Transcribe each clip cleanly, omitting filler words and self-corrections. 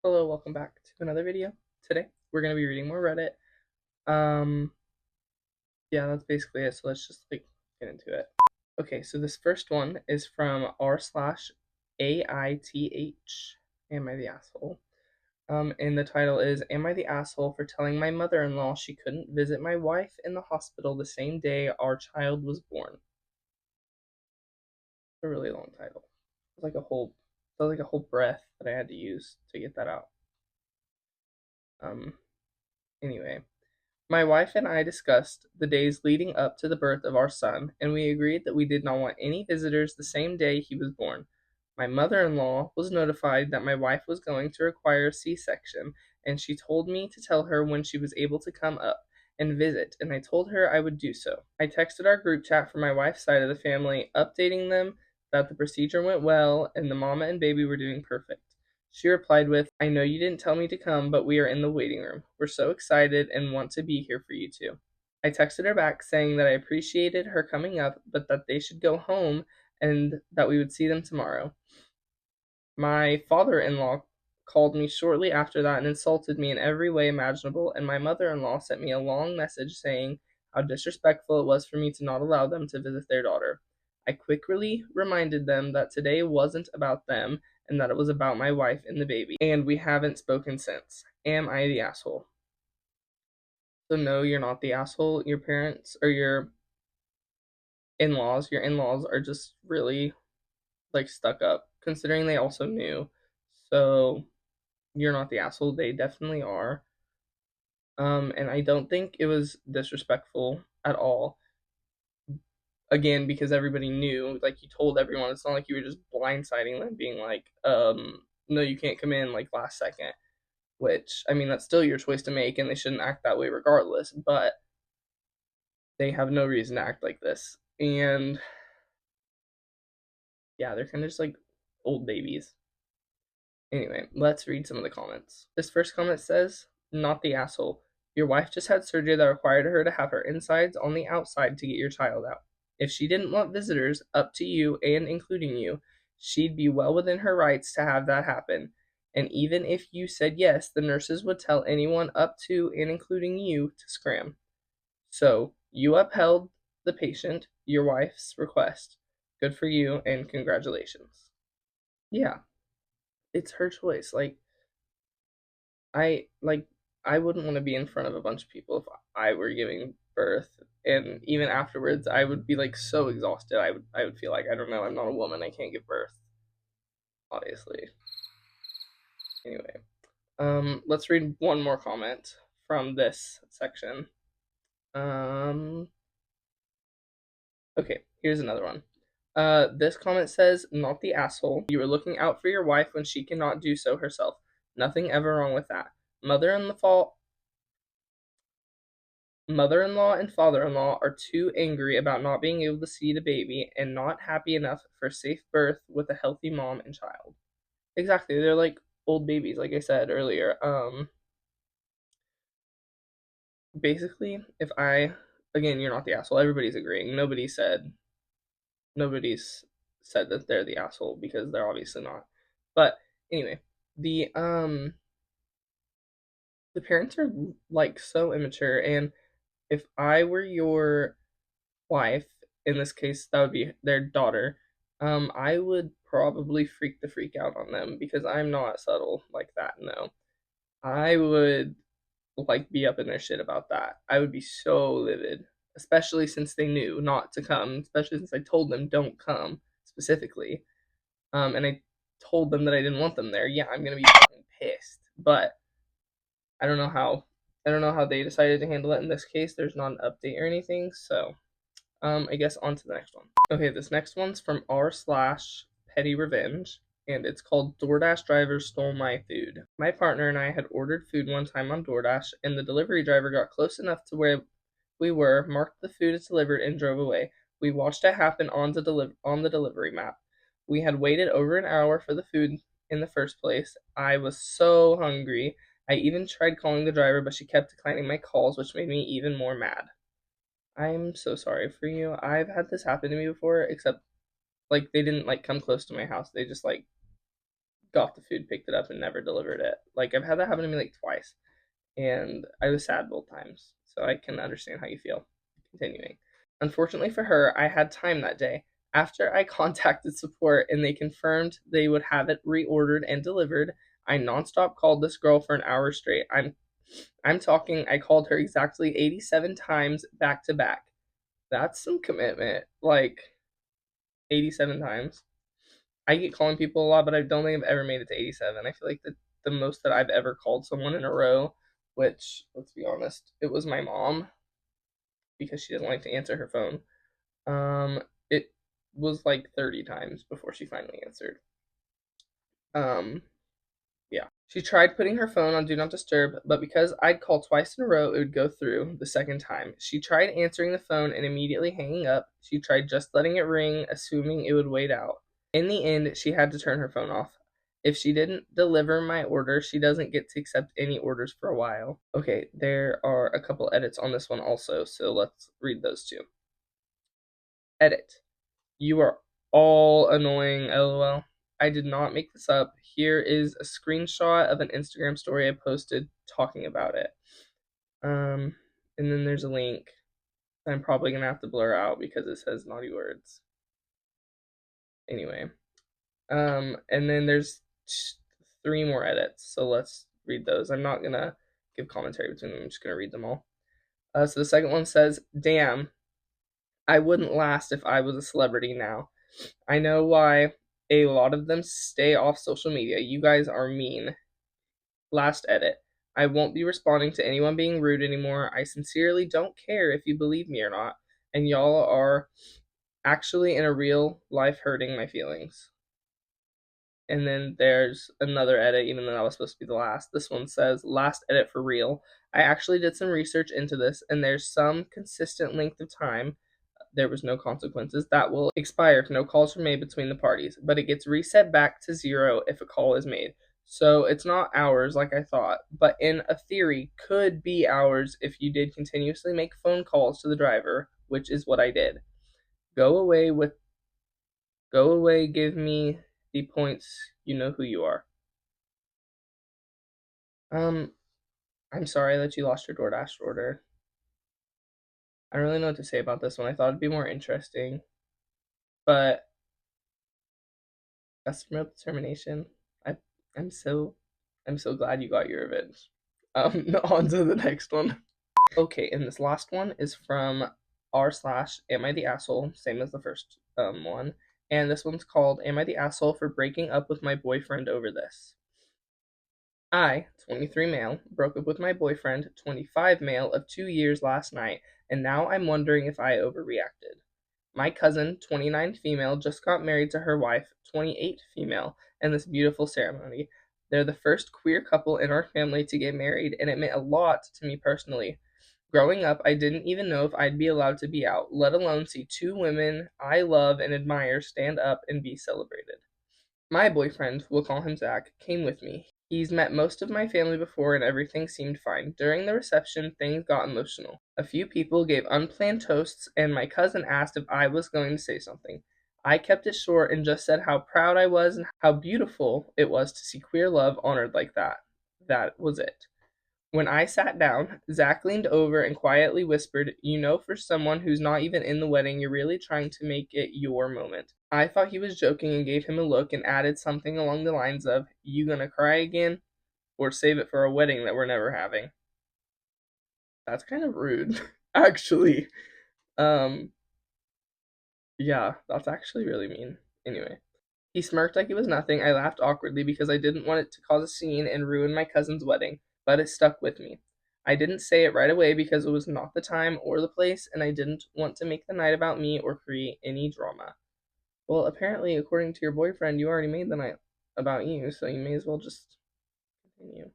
Hello, welcome back to another video. Today, we're going to be reading more Reddit. Um, yeah, that's basically it, so let's just, get into it. Okay, so this first one is from r/AITH. Am I the asshole? And the title is, Am I the asshole for telling my mother-in-law she couldn't visit my wife in the hospital the same day our child was born? It's a really long title. It was like a whole breath that I had to use to get that out. Um, anyway. My wife and I discussed the days leading up to the birth of our son, and we agreed that we did not want any visitors the same day he was born. My mother in law was notified that my wife was going to require a C section, and she told me to tell her when she was able to come up and visit, and I told her I would do so. I texted our group chat for my wife's side of the family, updating them that the procedure went well and the mama and baby were doing perfect. She replied with, I know you didn't tell me to come, but we are in the waiting room. We're so excited and want to be here for you too. I texted her back saying that I appreciated her coming up, but that they should go home and that we would see them tomorrow. My father in law called me shortly after that and insulted me in every way imaginable, and my mother in law sent me a long message saying how disrespectful it was for me to not allow them to visit their daughter. I quickly reminded them that today wasn't about them and that it was about my wife and the baby, and we haven't spoken since. Am I the asshole? So, no, you're not the asshole. Your parents or your in laws are just really stuck up, considering they also knew. So, you're not the asshole. They definitely are. And I don't think it was disrespectful at all. Again, because everybody knew, like you told everyone, it's not like you were just blindsiding them, being like, no, you can't come in like last second. Which, I mean, that's still your choice to make, and they shouldn't act that way regardless. But they have no reason to act like this, and yeah, they're kind of just like old babies. Anyway, let's read some of the comments. This first comment says, Not the asshole. Your wife just had surgery that required her to have her insides on the outside to get your child out. If she didn't want visitors, up to you and including you, she'd be well within her rights to have that happen. And even if you said yes, the nurses would tell anyone up to and including you to scram. So you upheld the patient, your wife's request. Good for you and congratulations. Yeah, it's her choice. I like I wouldn't want to be in front of a bunch of people if I were giving birth, and even afterwards I would be like so exhausted. I would feel like, I don't know, I'm not a woman, I can't give birth, obviously. Anyway, let's read one more comment from this section. Um okay, here's another one. This comment says, Not the asshole. You were looking out for your wife when she cannot do so herself. Nothing ever wrong with that. Mother-in-law and father-in-law are too angry about not being able to see the baby and not happy enough for safe birth with a healthy mom and child. Exactly, they're like old babies, like I said earlier. Basically, if I again, you're not the asshole. Everybody's agreeing. Nobody's said that they're the asshole because they're obviously not. But anyway, the um the parents are like so immature, and if I were your wife, in this case that would be their daughter, I would probably freak the freak out on them because I'm not subtle like that. No, I would be up in their shit about that. I would be so livid, especially since they knew not to come, especially since I told them don't come specifically. And I told them that I didn't want them there. Yeah, I'm gonna be fucking pissed. But I don't know how I don't know how they decided to handle it in this case. There's not an update or anything, so I guess on to the next one. Okay, this next one's from r slash petty revenge, and it's called DoorDash driver stole my food. My partner and I had ordered food one time on DoorDash, and the delivery driver got close enough to where we were, marked the food as delivered, and drove away. We watched it happen on the delivery map. We had waited over an hour for the food in the first place. I was so hungry. I even tried calling the driver, but she kept declining my calls, which made me even more mad. I'm so sorry for you. I've had this happen to me before, except they didn't come close to my house. They just got the food, picked it up, and never delivered it. Like, I've had that happen to me like twice, and I was sad both times. So I can understand how you feel. Continuing. Unfortunately for her, I had time that day. After I contacted support and they confirmed they would have it reordered and delivered, I nonstop called this girl for an hour straight. I'm talking I called her exactly 87 times back to back. That's some commitment. Like 87 times. I get calling people a lot, but I don't think I've ever made it to 87. I feel like the most that I've ever called someone in a row, which, let's be honest, it was my mom because she doesn't like to answer her phone. It was like 30 times before she finally answered. Um, yeah. She tried putting her phone on Do Not Disturb, but because I'd call twice in a row, it would go through the second time. She tried answering the phone and immediately hanging up. She tried just letting it ring, assuming it would wait out. In the end, she had to turn her phone off. If she didn't deliver my order, she doesn't get to accept any orders for a while. Okay, there are a couple edits on this one also, so let's read those two. Edit. You are all annoying, lol. I did not make this up. Here is a screenshot of an Instagram story I posted talking about it. And then there's a link I'm probably gonna have to blur out because it says naughty words. Anyway, and then there's three more edits, so let's read those. I'm not gonna give commentary between them. I'm just gonna read them all. So the second one says, "Damn, I wouldn't last if I was a celebrity now. I know why a lot of them stay off social media. You guys are mean." Last edit. I won't be responding to anyone being rude anymore. I sincerely don't care if you believe me or not. And y'all are actually in a real life hurting my feelings. And then there's another edit, even though that was supposed to be the last. This one says, "Last edit for real. I actually did some research into this, and there's some consistent length of time, there was no consequences, that will expire if no calls are made between the parties, but it gets reset back to 0 if a call is made. So it's not hours like I thought, but in a theory could be hours if you did continuously make phone calls to the driver, which is what I did. Go away with Go away, give me the points, you know who you are." Um, I'm sorry that you lost your DoorDash order. I don't really know what to say about this one. I thought it'd be more interesting, but customer determination. I I'm so I'm so glad you got your revenge. On to the next one. Okay, and this last one is from r/ am I the asshole, same as the first one. And this one's called Am I the Asshole for Breaking Up with My Boyfriend Over This? I, 23 male, broke up with my boyfriend, 25 male, of 2 years last night, and now I'm wondering if I overreacted. My cousin, 29 female, just got married to her wife, 28 female, in this beautiful ceremony. They're the first queer couple in our family to get married, and it meant a lot to me personally. Growing up, I didn't even know if I'd be allowed to be out, let alone see two women I love and admire stand up and be celebrated. My boyfriend, we'll call him Zach, came with me. He's met most of my family before and everything seemed fine. During the reception, things got emotional. A few people gave unplanned toasts, and my cousin asked if I was going to say something. I kept it short and just said how proud I was and how beautiful it was to see queer love honored like that. That was it. When I sat down, Zach leaned over and quietly whispered, "You know, for someone who's not even in the wedding, you're really trying to make it your moment." I thought he was joking and gave him a look and added something along the lines of, "You gonna cry again? Or save it for a wedding that we're never having?" That's kind of rude, actually. Um, yeah, that's actually really mean. Anyway. He smirked like it was nothing. I laughed awkwardly because I didn't want it to cause a scene and ruin my cousin's wedding, but it stuck with me. I didn't say it right away because it was not the time or the place, and I didn't want to make the night about me or create any drama. Well, apparently, according to your boyfriend, you already made the night about you, so you may as well just continue.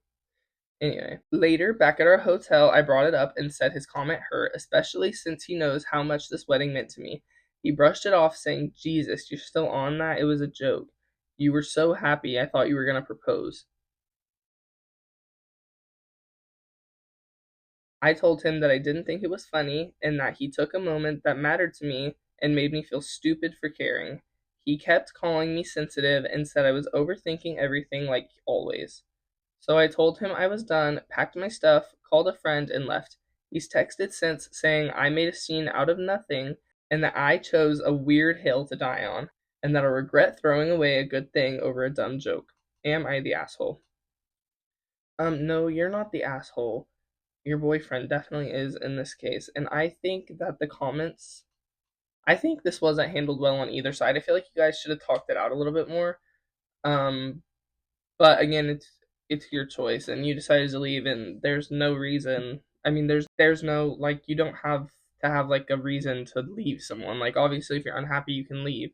Anyway, later, back at our hotel, I brought it up and said his comment hurt, especially since he knows how much this wedding meant to me. He brushed it off, saying, "Jesus, you're still on that? It was a joke. You were so happy, I thought you were going to propose." I told him that I didn't think it was funny and that he took a moment that mattered to me and made me feel stupid for caring. He kept calling me sensitive and said I was overthinking everything like always. So I told him I was done, packed my stuff, called a friend, and left. He's texted since saying I made a scene out of nothing and that I chose a weird hill to die on and that I regret throwing away a good thing over a dumb joke. Am I the asshole? No, you're not the asshole. Your boyfriend definitely is in this case. And I think that the comments, I think this wasn't handled well on either side. I feel like you guys should have talked it out a little bit more. Um, but again, it's your choice, and you decided to leave, and there's no reason. I mean, there's no like you don't have to have like a reason to leave someone. Like obviously, if you're unhappy, you can leave,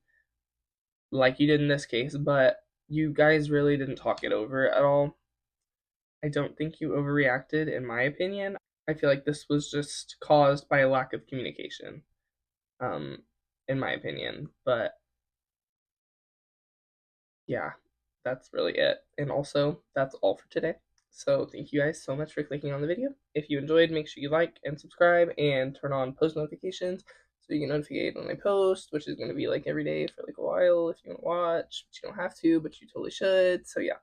like you did in this case. But you guys really didn't talk it over at all. I don't think you overreacted, in my opinion. I feel like this was just caused by a lack of communication, um, in my opinion. But yeah, that's really it. And also, that's all for today. So thank you guys so much for clicking on the video. If you enjoyed, make sure you like and subscribe and turn on post notifications so you get notified when I post, which is going to be like every day for like a while if you want to watch, but you don't have to, but you totally should. So yeah.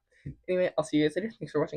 Anyway, I'll see you guys later. Thanks for watching.